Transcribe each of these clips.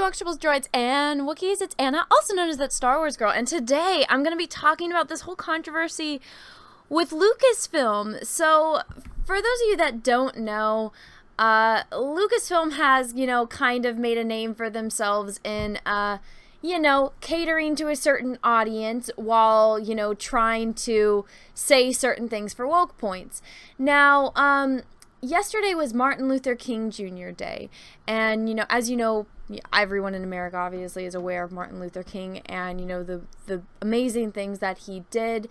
Ewoks, Tribbles, Droids, and Wookiees. It's Anna, also known as That Star Wars Girl, and today I'm going to be talking about this whole controversy with Lucasfilm. So, for those of you that don't know, Lucasfilm has, kind of made a name for themselves in, catering to a certain audience while, trying to say certain things for woke points. Now, yesterday was Martin Luther King Jr. Day, and, as you know, everyone in America obviously is aware of Martin Luther King and, the amazing things that he did,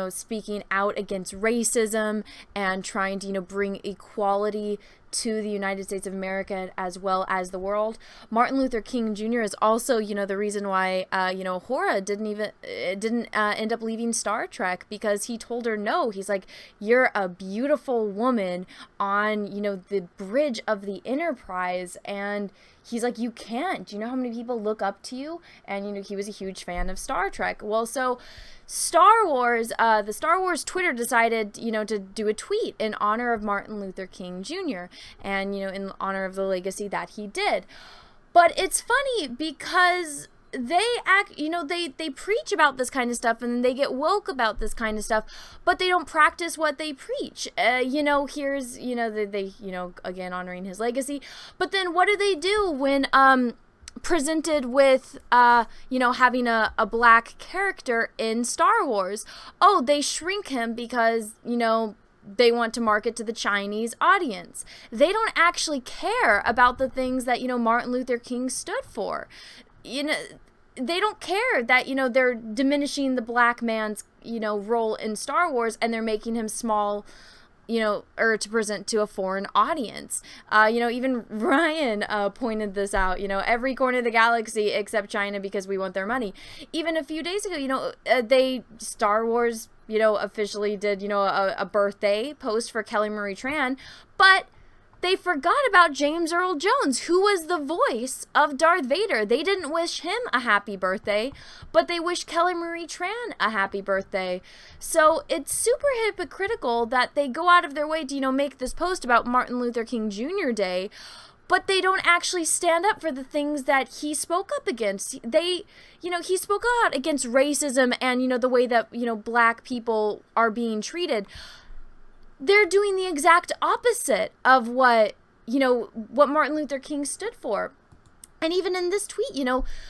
speaking out against racism and trying to, bring equality to the United States of America as well as the world. Martin Luther King Jr. is also, the reason why, Hora didn't end up leaving Star Trek, because he told her no. He's like, you're a beautiful woman on, the bridge of the Enterprise, and he's like, you can't. Do you know how many people look up to you? And, he was a huge fan of Star Trek. Well, so Star Wars, the Star Wars Twitter decided, to do a tweet in honor of Martin Luther King Jr. and, in honor of the legacy that he did. But it's funny because they they preach about this kind of stuff and they get woke about this kind of stuff, but they don't practice what they preach. Here's, they again, honoring his legacy. But then what do they do when, presented with, having a black character in Star Wars? Oh, they shrink him because, they want to market to the Chinese audience. They don't actually care about the things that, Martin Luther King stood for. They don't care that, they're diminishing the black man's, role in Star Wars, and they're making him small, or to present to a foreign audience. Even Ryan pointed this out, every corner of the galaxy except China because we want their money. Even a few days ago, Star Wars, officially did, a birthday post for Kelly Marie Tran, but they forgot about James Earl Jones, who was the voice of Darth Vader. They didn't wish him a happy birthday, but they wished Kelly Marie Tran a happy birthday. So it's super hypocritical that they go out of their way to, make this post about Martin Luther King Jr. Day, but they don't actually stand up for the things that he spoke up against. He spoke out against racism and, the way that, black people are being treated. They're doing the exact opposite of what Martin Luther King stood for. And even in this tweet,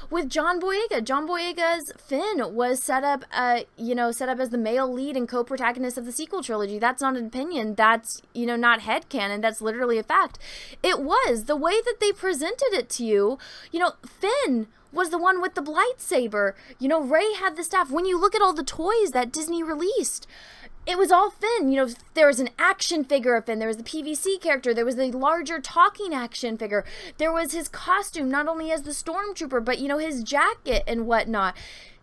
with John Boyega's Finn was set up as the male lead and co-protagonist of the sequel trilogy. That's not an opinion. That's, not headcanon. That's literally a fact. It was the way that they presented it to you. Finn was the one with the lightsaber. Rey had the staff. When you look at all the toys that Disney released, it was all Finn. There was an action figure of Finn. There was the PVC character. There was the larger talking action figure. There was his costume, not only as the stormtrooper, but, his jacket and whatnot.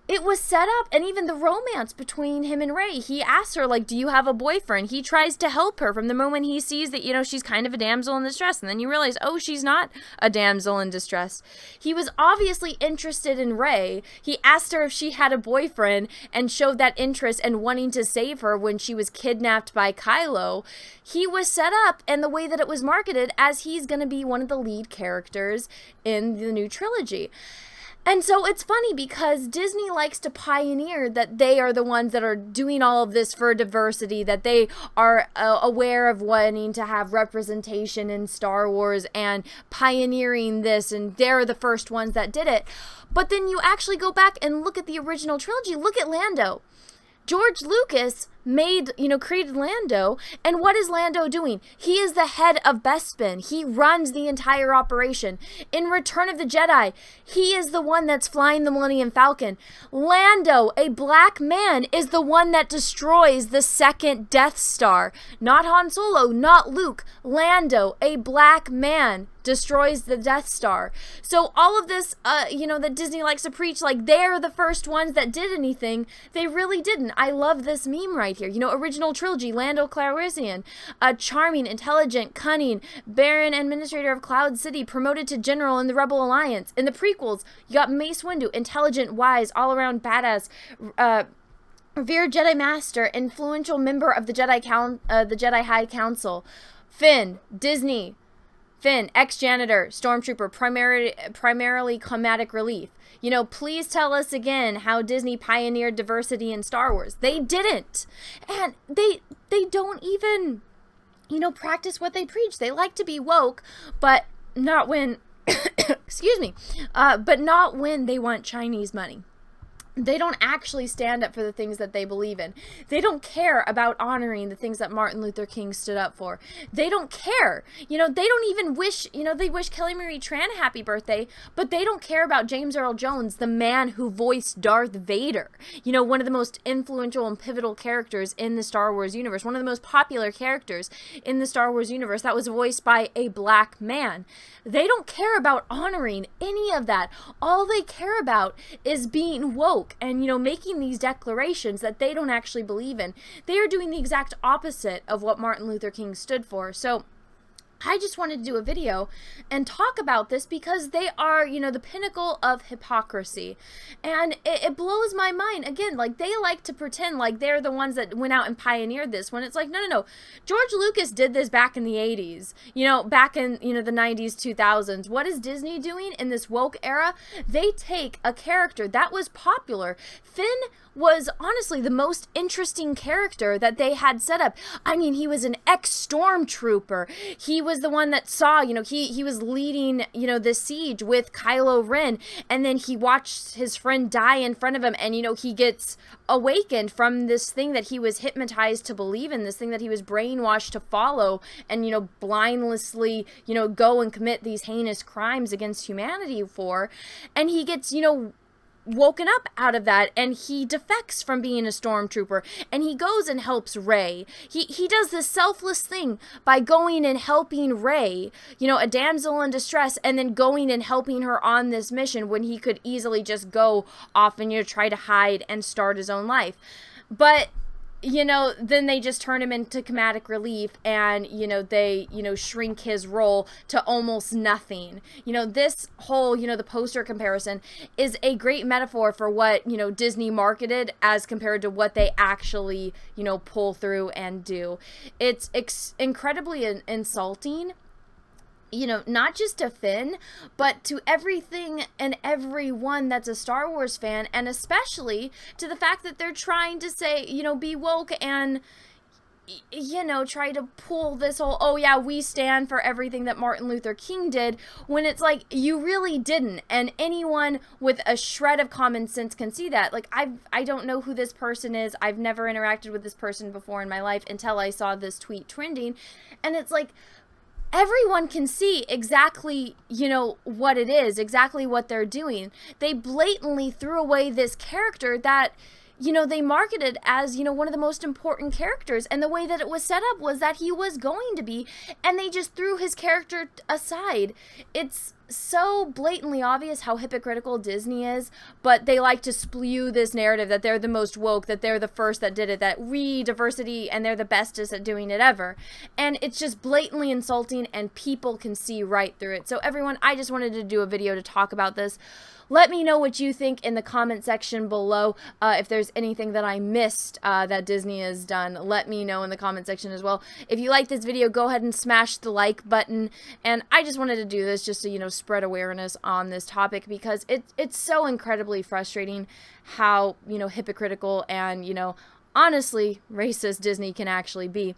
It was set up, and even the romance between him and Rey. He asks her, do you have a boyfriend? He tries to help her from the moment he sees that, she's kind of a damsel in distress. And then you realize, oh, she's not a damsel in distress. He was obviously interested in Rey. He asked her if she had a boyfriend and showed that interest and wanting to save her when she was kidnapped by Kylo. He was set up, and the way that it was marketed, as he's going to be one of the lead characters in the new trilogy. And so it's funny because Disney likes to pioneer that they are the ones that are doing all of this for diversity, that they are aware of wanting to have representation in Star Wars and pioneering this, and they're the first ones that did it. But then you actually go back and look at the original trilogy. Look at Lando. George Lucas created Lando, and what is Lando doing? He is the head of Bespin. He runs the entire operation. In Return of the Jedi, he is the one that's flying the Millennium Falcon. Lando, a black man, is the one that destroys the second Death Star. Not Han Solo, not Luke. Lando, a black man, destroys the Death Star. So all of this, that Disney likes to preach, they're the first ones that did anything, they really didn't. I love this meme right here. Original trilogy, Lando Calrissian, charming, intelligent, cunning, Baron Administrator of Cloud City, promoted to General in the Rebel Alliance. In the prequels, you got Mace Windu, intelligent, wise, all-around badass, revered Jedi Master, influential member of the Jedi High Council. Finn, Disney, Finn, ex-janitor, stormtrooper, primarily comedic relief. You know, please tell us again how Disney pioneered diversity in Star Wars. They didn't. And they don't even, you know, practice what they preach. They like to be woke, but not when, excuse me, but not when they want Chinese money. They don't actually stand up for the things that they believe in. They don't care about honoring the things that Martin Luther King stood up for. They don't care. You know, they don't even wish, you know, they wish Kelly Marie Tran a happy birthday, but they don't care about James Earl Jones, the man who voiced Darth Vader. You know, one of the most influential and pivotal characters in the Star Wars universe, one of the most popular characters in the Star Wars universe that was voiced by a black man. They don't care about honoring any of that. All they care about is being woke and, you know, making these declarations that they don't actually believe in. They are doing the exact opposite of what Martin Luther King stood for. So I just wanted to do a video and talk about this because they are, you know, the pinnacle of hypocrisy. And it blows my mind. Again, like, they like to pretend like they're the ones that went out and pioneered this, when it's like, no. George Lucas did this back in the 80s, you know, back in, you know, the 90s, 2000s. What is Disney doing in this woke era? They take a character that was popular. Finn was honestly the most interesting character that they had set up. I mean, he was an ex-stormtrooper. He was the one that saw, you know, he was leading, you know, the siege with Kylo Ren, and then he watched his friend die in front of him, and, you know, he gets awakened from this thing that he was hypnotized to believe in, this thing that he was brainwashed to follow, and, you know, blindlessly, you know, go and commit these heinous crimes against humanity for, and he gets, you know, woken up out of that, and he defects from being a stormtrooper, and he goes and helps Rey. He does this selfless thing by going and helping Rey, you know, a damsel in distress, and then going and helping her on this mission when he could easily just go off and, you know, try to hide and start his own life. But, you know, then they just turn him into comedic relief, and, you know, they, you know, shrink his role to almost nothing. You know, this whole, you know, the poster comparison is a great metaphor for what, you know, Disney marketed as compared to what they actually, you know, pull through and do. It's incredibly insulting, you know, not just to Finn, but to everything and everyone that's a Star Wars fan, and especially to the fact that they're trying to say, you know, be woke and, you know, try to pull this whole, oh yeah, we stand for everything that Martin Luther King did, when it's like, you really didn't. And anyone with a shred of common sense can see that. Like, I don't know who this person is. I've never interacted with this person before in my life until I saw this tweet trending. And it's like, everyone can see exactly, you know, what it is, exactly what they're doing. They blatantly threw away this character that, you know, they marketed as, you know, one of the most important characters, and the way that it was set up was that he was going to be, and they just threw his character aside. It's so blatantly obvious how hypocritical Disney is, but they like to spew this narrative that they're the most woke, that they're the first that did it, that diversity, and they're the bestest at doing it ever. And it's just blatantly insulting, and people can see right through it. So everyone, I just wanted to do a video to talk about this. Let me know what you think in the comment section below. If there's anything that I missed that Disney has done, let me know in the comment section as well. If you like this video, go ahead and smash the like button. And I just wanted to do this just to, you know, spread awareness on this topic, because it's so incredibly frustrating how, you know, hypocritical and, you know, honestly racist Disney can actually be.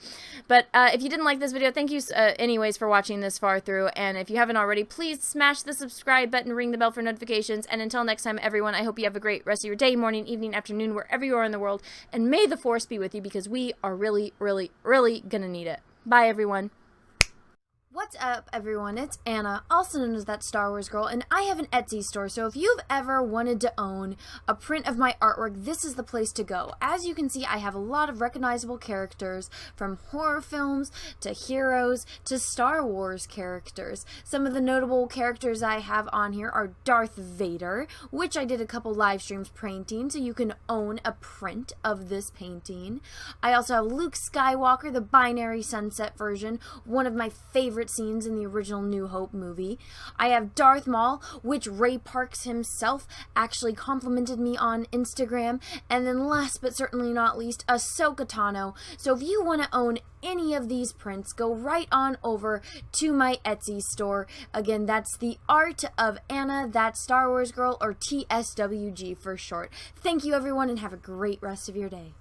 But if you didn't like this video, thank you anyways for watching this far through, and if you haven't already, please smash the subscribe button, ring the bell for notifications, and until next time, everyone, I hope you have a great rest of your day, morning, evening, afternoon, wherever you are in the world, and may the Force be with you, because we are really, really, really gonna need it. Bye, everyone. What's up, everyone? It's Anna, also known as That Star Wars Girl, and I have an Etsy store, so if you've ever wanted to own a print of my artwork, this is the place to go. As you can see, I have a lot of recognizable characters, from horror films to heroes to Star Wars characters. Some of the notable characters I have on here are Darth Vader, which I did a couple live streams painting, so you can own a print of this painting. I also have Luke Skywalker, the binary sunset version, one of my favorite favorite scenes in the original New Hope movie. I have Darth Maul, which Ray Parks himself actually complimented me on Instagram. And then last but certainly not least, Ahsoka Tano. So if you want to own any of these prints, go right on over to my Etsy store. Again, that's The Art of Anna, That Star Wars Girl, or TSWG for short. Thank you, everyone, and have a great rest of your day.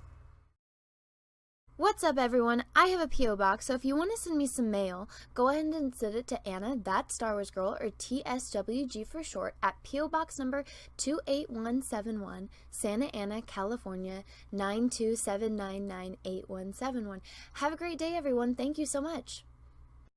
What's up, everyone? I have a P.O. box, so if you want to send me some mail, go ahead and send it to Anna, That Star Wars Girl, or TSWG for short, at P.O. Box number 28171, Santa Ana, California, 927998171. Have a great day, everyone. Thank you so much.